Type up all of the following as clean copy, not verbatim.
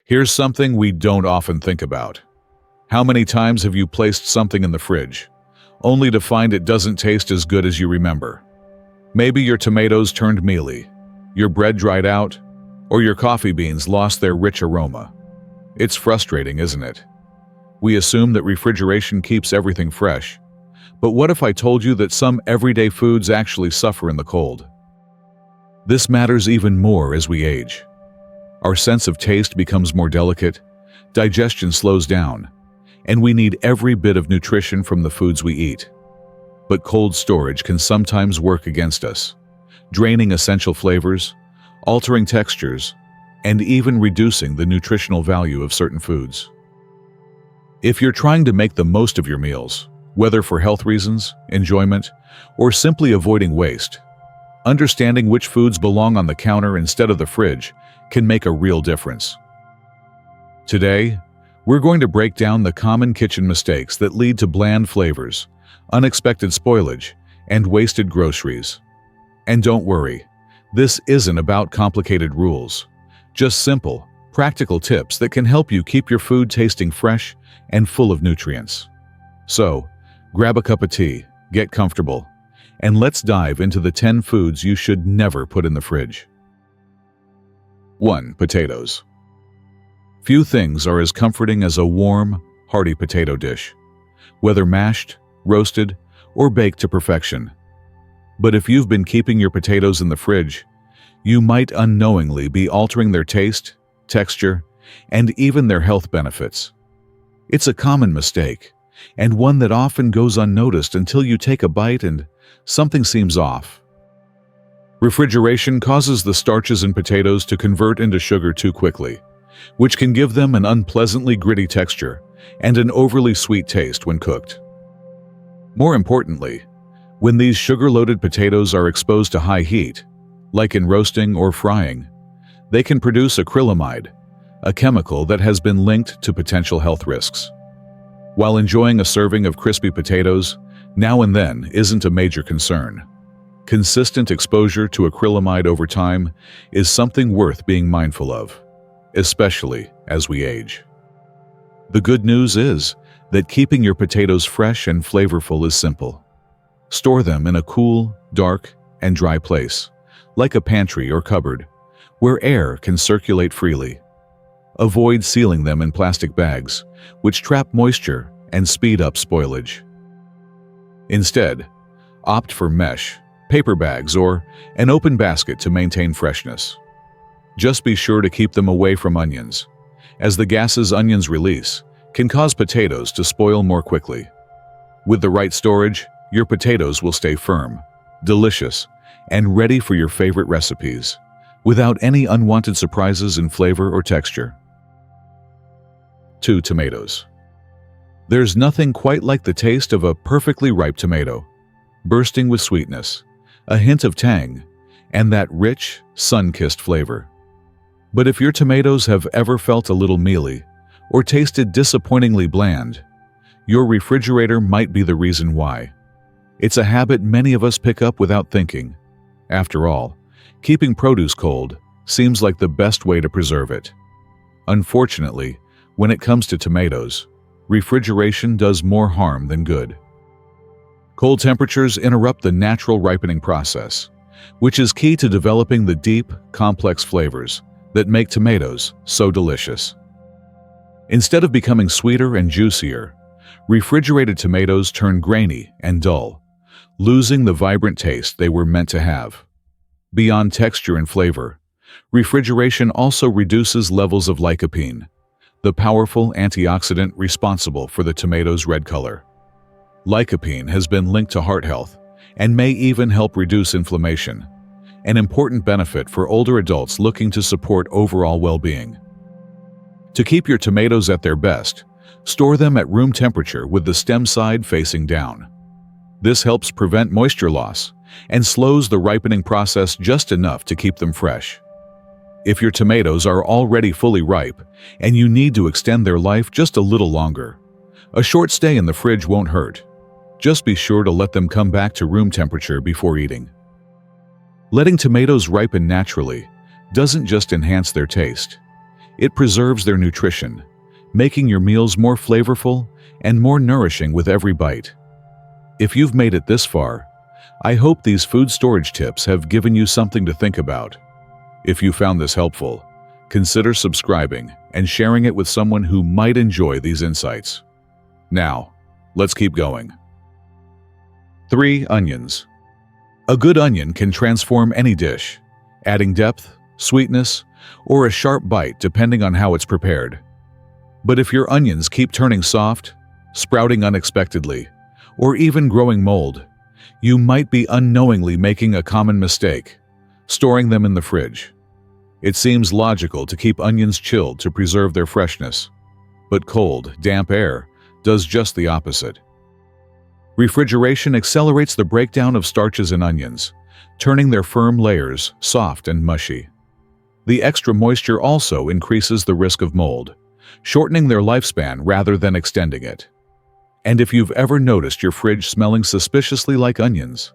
Here's something we don't often think about. How many times have you placed something in the fridge, only to find it doesn't taste as good as you remember? Maybe your tomatoes turned mealy, your bread dried out, or your coffee beans lost their rich aroma. It's frustrating, isn't it? We assume that refrigeration keeps everything fresh, but what if I told you that some everyday foods actually suffer in the cold? This matters even more as we age. Our sense of taste becomes more delicate, digestion slows down, and we need every bit of nutrition from the foods we eat. But cold storage can sometimes work against us, draining essential flavors, altering textures, and even reducing the nutritional value of certain foods. If you're trying to make the most of your meals, whether for health reasons, enjoyment, or simply avoiding waste, understanding which foods belong on the counter instead of the fridge can make a real difference. Today, we're going to break down the common kitchen mistakes that lead to bland flavors, unexpected spoilage, and wasted groceries. And don't worry, this isn't about complicated rules, just simple, practical tips that can help you keep your food tasting fresh and full of nutrients. So, grab a cup of tea, get comfortable, and let's dive into the 10 foods you should never put in the fridge. 1. Potatoes. Few things are as comforting as a warm, hearty potato dish, whether mashed, roasted, or baked to perfection. But if you've been keeping your potatoes in the fridge, you might unknowingly be altering their taste, texture, and even their health benefits. It's a common mistake, and one that often goes unnoticed until you take a bite and something seems off. Refrigeration causes the starches in potatoes to convert into sugar too quickly, which can give them an unpleasantly gritty texture and an overly sweet taste when cooked. More importantly, when these sugar-loaded potatoes are exposed to high heat, like in roasting or frying, they can produce acrylamide, a chemical that has been linked to potential health risks. While enjoying a serving of crispy potatoes now and then isn't a major concern, consistent exposure to acrylamide over time is something worth being mindful of, especially as we age. The good news is that keeping your potatoes fresh and flavorful is simple. Store them in a cool, dark, and dry place, like a pantry or cupboard, where air can circulate freely. Avoid sealing them in plastic bags, which trap moisture and speed up spoilage. Instead, opt for mesh, paper bags, or an open basket to maintain freshness. Just be sure to keep them away from onions, as the gases onions release can cause potatoes to spoil more quickly. With the right storage, your potatoes will stay firm, delicious, and ready for your favorite recipes, without any unwanted surprises in flavor or texture. 2. Tomatoes. There's nothing quite like the taste of a perfectly ripe tomato, bursting with sweetness, a hint of tang, and that rich, sun-kissed flavor. But if your tomatoes have ever felt a little mealy or tasted disappointingly bland, your refrigerator might be the reason why. It's a habit many of us pick up without thinking. After all, keeping produce cold seems like the best way to preserve it. Unfortunately, when it comes to tomatoes, refrigeration does more harm than good. Cold temperatures interrupt the natural ripening process, which is key to developing the deep, complex flavors that make tomatoes so delicious. Instead of becoming sweeter and juicier, refrigerated tomatoes turn grainy and dull, losing the vibrant taste they were meant to have. Beyond texture and flavor, refrigeration also reduces levels of lycopene, the powerful antioxidant responsible for the tomato's red color. Lycopene has been linked to heart health and may even help reduce inflammation, an important benefit for older adults looking to support overall well-being. To keep your tomatoes at their best, store them at room temperature with the stem side facing down. This helps prevent moisture loss and slows the ripening process just enough to keep them fresh. If your tomatoes are already fully ripe and you need to extend their life just a little longer, a short stay in the fridge won't hurt. Just be sure to let them come back to room temperature before eating. Letting tomatoes ripen naturally doesn't just enhance their taste. It preserves their nutrition, making your meals more flavorful and more nourishing with every bite. If you've made it this far, I hope these food storage tips have given you something to think about. If you found this helpful, consider subscribing and sharing it with someone who might enjoy these insights. Now, let's keep going. 3. Onions. A good onion can transform any dish, adding depth, sweetness, or a sharp bite depending on how it's prepared. But if your onions keep turning soft, sprouting unexpectedly, or even growing mold, you might be unknowingly making a common mistake: storing them in the fridge. It seems logical to keep onions chilled to preserve their freshness, but cold, damp air does just the opposite. Refrigeration accelerates the breakdown of starches in onions, turning their firm layers soft and mushy. The extra moisture also increases the risk of mold, shortening their lifespan rather than extending it. And if you've ever noticed your fridge smelling suspiciously like onions,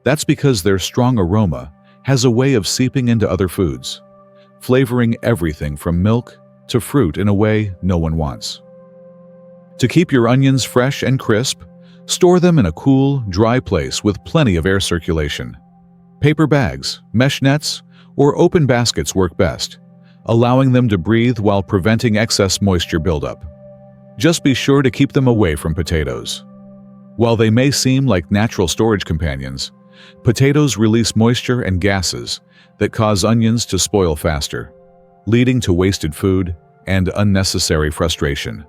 that's because their strong aroma has a way of seeping into other foods, flavoring everything from milk to fruit in a way no one wants. To keep your onions fresh and crisp, store them in a cool, dry place with plenty of air circulation. Paper bags, mesh nets, or open baskets work best, allowing them to breathe while preventing excess moisture buildup. Just be sure to keep them away from potatoes. While they may seem like natural storage companions, potatoes release moisture and gases that cause onions to spoil faster, leading to wasted food and unnecessary frustration.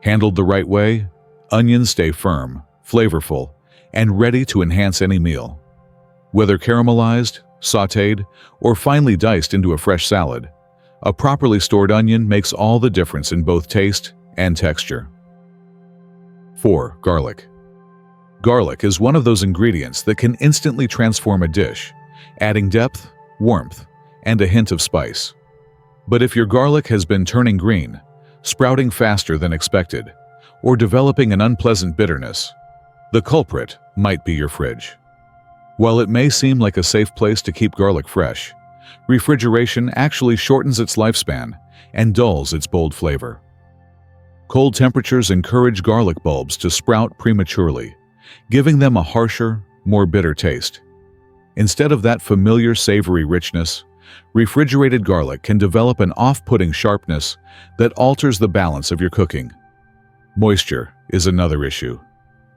Handled the right way, onions stay firm, flavorful, and ready to enhance any meal. Whether caramelized, sautéed, or finely diced into a fresh salad, a properly stored onion makes all the difference in both taste and texture. 4. Garlic. Garlic is one of those ingredients that can instantly transform a dish, adding depth, warmth, and a hint of spice. But if your garlic has been turning green, sprouting faster than expected, or developing an unpleasant bitterness, the culprit might be your fridge. While it may seem like a safe place to keep garlic fresh, refrigeration actually shortens its lifespan and dulls its bold flavor. Cold temperatures encourage garlic bulbs to sprout prematurely, giving them a harsher, more bitter taste. Instead of that familiar savory richness, refrigerated garlic can develop an off-putting sharpness that alters the balance of your cooking. Moisture is another issue.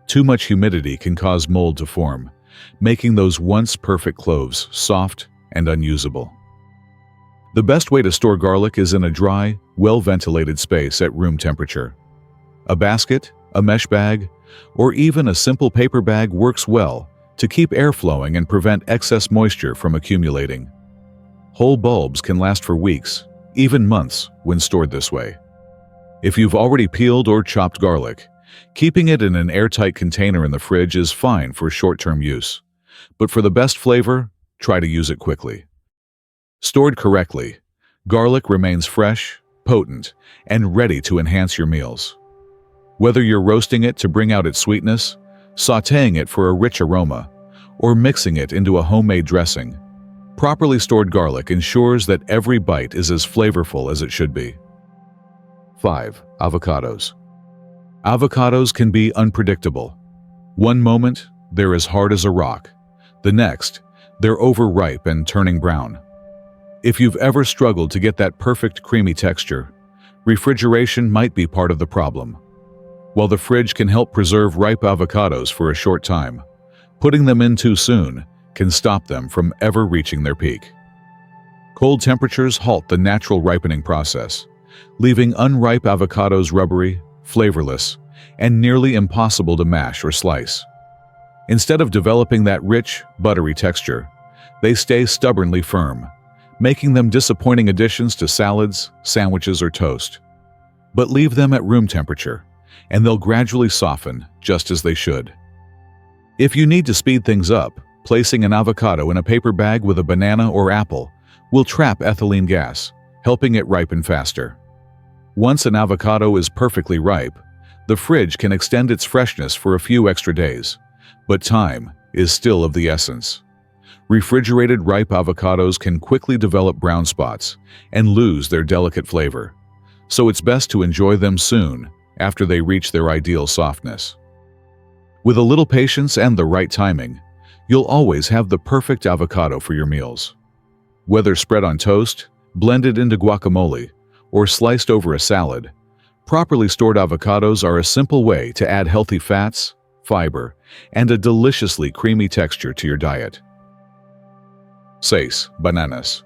Too much humidity can cause mold to form, making those once perfect cloves soft and unusable. The best way to store garlic is in a dry, well-ventilated space at room temperature. A basket, a mesh bag, or even a simple paper bag works well to keep air flowing and prevent excess moisture from accumulating. Whole bulbs can last for weeks, even months, when stored this way. If you've already peeled or chopped garlic, keeping it in an airtight container in the fridge is fine for short-term use. But for the best flavor, try to use it quickly. Stored correctly, garlic remains fresh, potent, and ready to enhance your meals. Whether you're roasting it to bring out its sweetness, sautéing it for a rich aroma, or mixing it into a homemade dressing, properly stored garlic ensures that every bite is as flavorful as it should be. 5. Avocados. Avocados can be unpredictable. One moment, they're as hard as a rock. The next, they're overripe and turning brown. If you've ever struggled to get that perfect creamy texture, refrigeration might be part of the problem. While the fridge can help preserve ripe avocados for a short time, putting them in too soon can stop them from ever reaching their peak. Cold temperatures halt the natural ripening process, leaving unripe avocados rubbery, flavorless, and nearly impossible to mash or slice. Instead of developing that rich, buttery texture, they stay stubbornly firm, making them disappointing additions to salads, sandwiches, or toast. But leave them at room temperature, and they'll gradually soften just as they should. If you need to speed things up, placing an avocado in a paper bag with a banana or apple will trap ethylene gas, helping it ripen faster. Once an avocado is perfectly ripe, the fridge can extend its freshness for a few extra days, but time is still of the essence. Refrigerated ripe avocados can quickly develop brown spots and lose their delicate flavor, so it's best to enjoy them soon after they reach their ideal softness. With a little patience and the right timing, you'll always have the perfect avocado for your meals. Whether spread on toast, blended into guacamole, or sliced over a salad, properly stored avocados are a simple way to add healthy fats, fiber, and a deliciously creamy texture to your diet. 6. Bananas.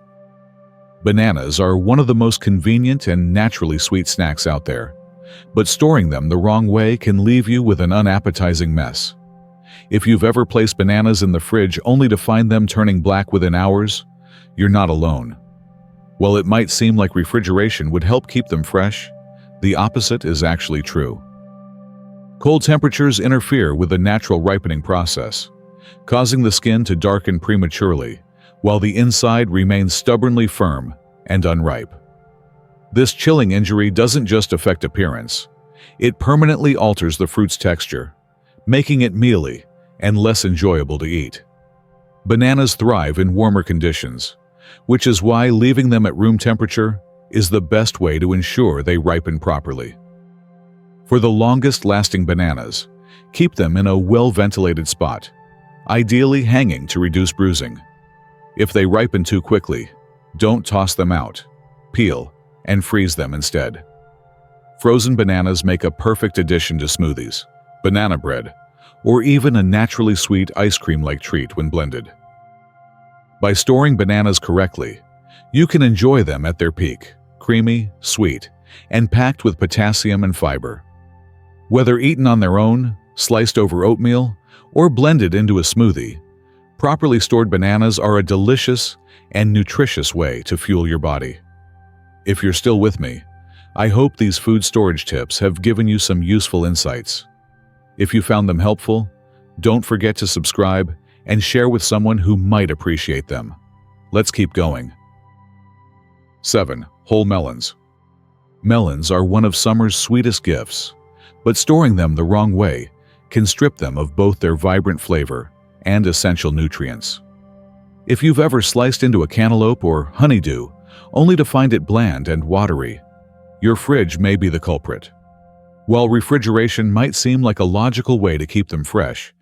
Bananas are one of the most convenient and naturally sweet snacks out there, but storing them the wrong way can leave you with an unappetizing mess. If you've ever placed bananas in the fridge only to find them turning black within hours, you're not alone. While it might seem like refrigeration would help keep them fresh, the opposite is actually true. Cold temperatures interfere with the natural ripening process, causing the skin to darken prematurely, while the inside remains stubbornly firm and unripe. This chilling injury doesn't just affect appearance, it permanently alters the fruit's texture, making it mealy and less enjoyable to eat. Bananas thrive in warmer conditions, which is why leaving them at room temperature is the best way to ensure they ripen properly. For the longest-lasting bananas, keep them in a well-ventilated spot, ideally hanging to reduce bruising. If they ripen too quickly, don't toss them out. Peel and freeze them instead. Frozen bananas make a perfect addition to smoothies, banana bread, or even a naturally sweet ice cream-like treat when blended. By storing bananas correctly, you can enjoy them at their peak, creamy, sweet, and packed with potassium and fiber. Whether eaten on their own, sliced over oatmeal, or blended into a smoothie, properly stored bananas are a delicious and nutritious way to fuel your body. If you're still with me, I hope these food storage tips have given you some useful insights. If you found them helpful, don't forget to subscribe and share with someone who might appreciate them. Let's keep going. 7. Whole melons. Melons are one of summer's sweetest gifts, but storing them the wrong way can strip them of both their vibrant flavor and essential nutrients. If you've ever sliced into a cantaloupe or honeydew only to find it bland and watery, your fridge may be the culprit. While refrigeration might seem like a logical way to keep them fresh,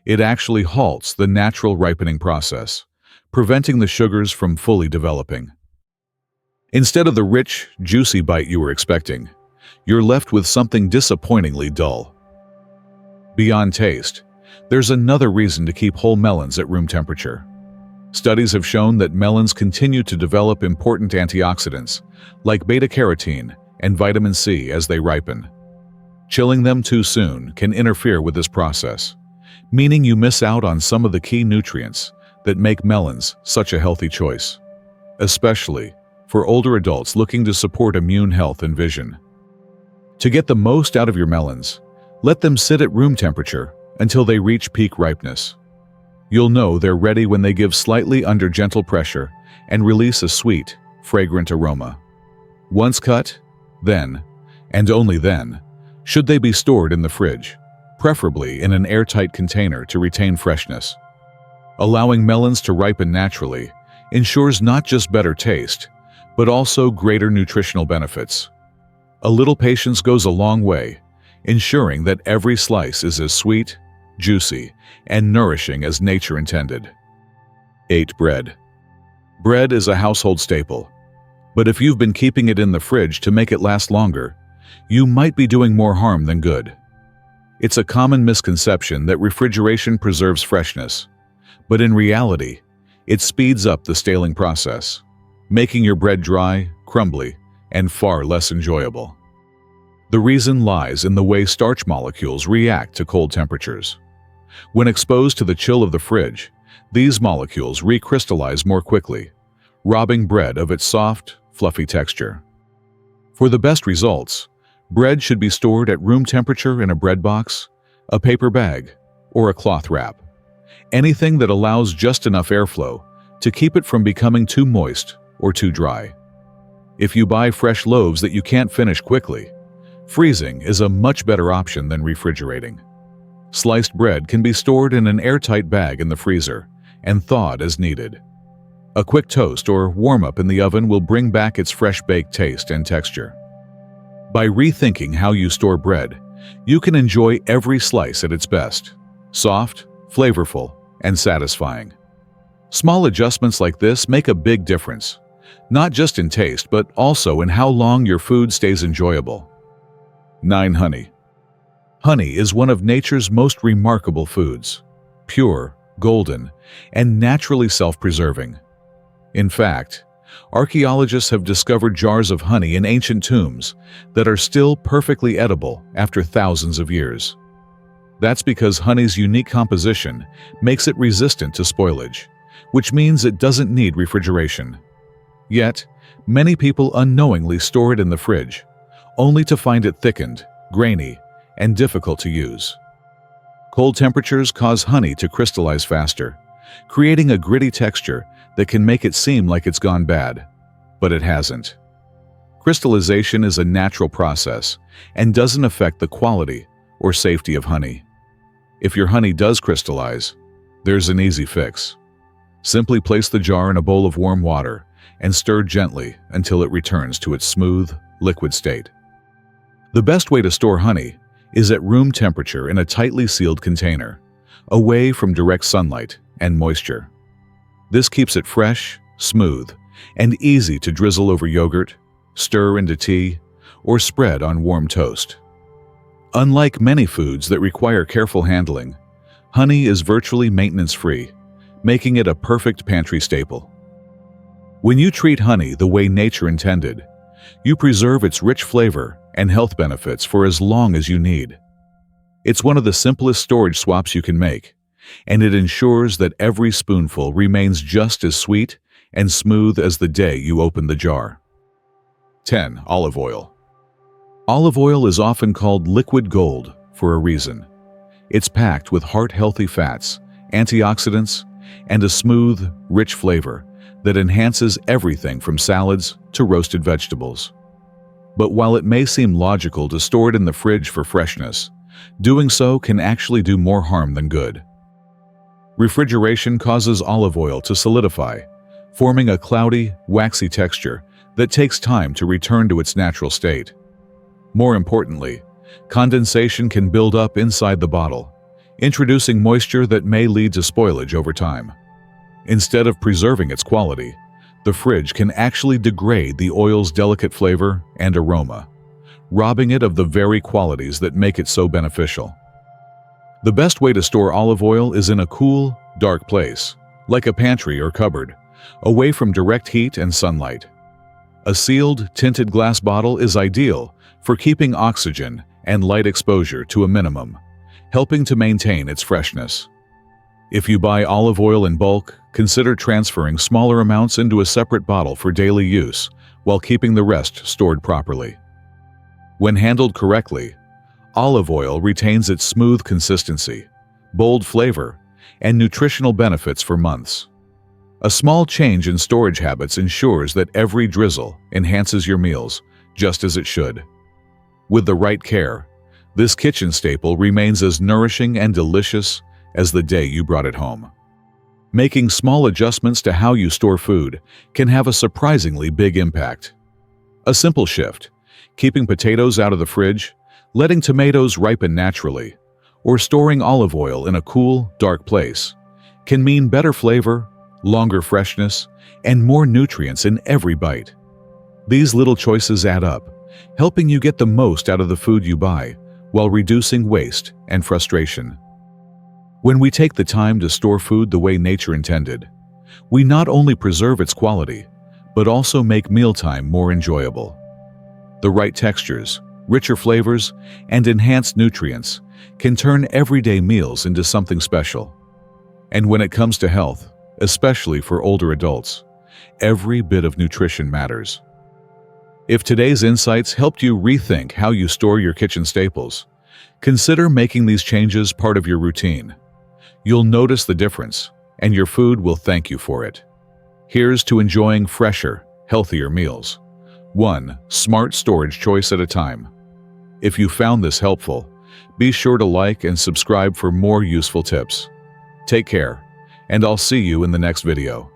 it actually halts the natural ripening process, preventing the sugars from fully developing. Instead of the rich, juicy bite you were expecting, you're left with something disappointingly dull. Beyond taste, there's another reason to keep whole melons at room temperature. Studies have shown that melons continue to develop important antioxidants, like beta-carotene and vitamin C as they ripen. Chilling them too soon can interfere with this process, meaning you miss out on some of the key nutrients that make melons such a healthy choice, especially for older adults looking to support immune health and vision. To get the most out of your melons, let them sit at room temperature until they reach peak ripeness. You'll know they're ready when they give slightly under gentle pressure and release a sweet, fragrant aroma. Once cut, then, and only then, should they be stored in the fridge, preferably in an airtight container to retain freshness. Allowing melons to ripen naturally ensures not just better taste, but also greater nutritional benefits. A little patience goes a long way, ensuring that every slice is as sweet, juicy, and nourishing as nature intended. 8. Bread. Bread is a household staple, but if you've been keeping it in the fridge to make it last longer, you might be doing more harm than good. It's a common misconception that refrigeration preserves freshness, but in reality, it speeds up the staling process, making your bread dry, crumbly, and far less enjoyable. The reason lies in the way starch molecules react to cold temperatures. When exposed to the chill of the fridge, these molecules recrystallize more quickly, robbing bread of its soft, fluffy texture. For the best results, bread should be stored at room temperature in a bread box, a paper bag, or a cloth wrap. Anything that allows just enough airflow to keep it from becoming too moist or too dry. If you buy fresh loaves that you can't finish quickly, freezing is a much better option than refrigerating. Sliced bread can be stored in an airtight bag in the freezer and thawed as needed. A quick toast or warm-up in the oven will bring back its fresh-baked taste and texture. By rethinking how you store bread, you can enjoy every slice at its best: soft, flavorful, and satisfying. Small adjustments like this make a big difference, not just in taste but also in how long your food stays enjoyable. 9. Honey. Honey is one of nature's most remarkable foods, pure, golden, and naturally self-preserving. In fact, archaeologists have discovered jars of honey in ancient tombs that are still perfectly edible after thousands of years. That's because honey's unique composition makes it resistant to spoilage, which means it doesn't need refrigeration. Yet, many people unknowingly store it in the fridge, only to find it thickened, grainy, and difficult to use. Cold temperatures cause honey to crystallize faster, creating a gritty texture that can make it seem like it's gone bad, but it hasn't. Crystallization is a natural process and doesn't affect the quality or safety of honey. If your honey does crystallize, there's an easy fix. Simply place the jar in a bowl of warm water and stir gently until it returns to its smooth, liquid state. The best way to store honey is at room temperature in a tightly sealed container, away from direct sunlight and moisture. This keeps it fresh, smooth, and easy to drizzle over yogurt, stir into tea, or spread on warm toast. Unlike many foods that require careful handling, honey is virtually maintenance-free, making it a perfect pantry staple. When you treat honey the way nature intended, you preserve its rich flavor and health benefits for as long as you need. It's one of the simplest storage swaps you can make, and it ensures that every spoonful remains just as sweet and smooth as the day you open the jar. 10. Olive oil. Olive oil is often called liquid gold for a reason. It's packed with heart-healthy fats, antioxidants, and a smooth, rich flavor that enhances everything from salads to roasted vegetables. But while it may seem logical to store it in the fridge for freshness, doing so can actually do more harm than good. Refrigeration causes olive oil to solidify, forming a cloudy, waxy texture that takes time to return to its natural state. More importantly, condensation can build up inside the bottle, introducing moisture that may lead to spoilage over time. Instead of preserving its quality, the fridge can actually degrade the oil's delicate flavor and aroma, robbing it of the very qualities that make it so beneficial. The best way to store olive oil is in a cool, dark place, like a pantry or cupboard, away from direct heat and sunlight. A sealed, tinted glass bottle is ideal for keeping oxygen and light exposure to a minimum, helping to maintain its freshness. If you buy olive oil in bulk, consider transferring smaller amounts into a separate bottle for daily use while keeping the rest stored properly. When handled correctly, olive oil retains its smooth consistency, bold flavor, and nutritional benefits for months. A small change in storage habits ensures that every drizzle enhances your meals, just as it should. With the right care, this kitchen staple remains as nourishing and delicious as the day you brought it home. Making small adjustments to how you store food can have a surprisingly big impact. A simple shift, keeping potatoes out of the fridge, letting tomatoes ripen naturally, or storing olive oil in a cool, dark place, can mean better flavor, longer freshness, and more nutrients in every bite. These little choices add up, helping you get the most out of the food you buy, while reducing waste and frustration. When we take the time to store food the way nature intended, we not only preserve its quality, but also make mealtime more enjoyable. The right textures, richer flavors, and enhanced nutrients can turn everyday meals into something special. And when it comes to health, especially for older adults, every bit of nutrition matters. If today's insights helped you rethink how you store your kitchen staples, consider making these changes part of your routine. You'll notice the difference, and your food will thank you for it. Here's to enjoying fresher, healthier meals, one smart storage choice at a time. If you found this helpful, be sure to like and subscribe for more useful tips. Take care, and I'll see you in the next video.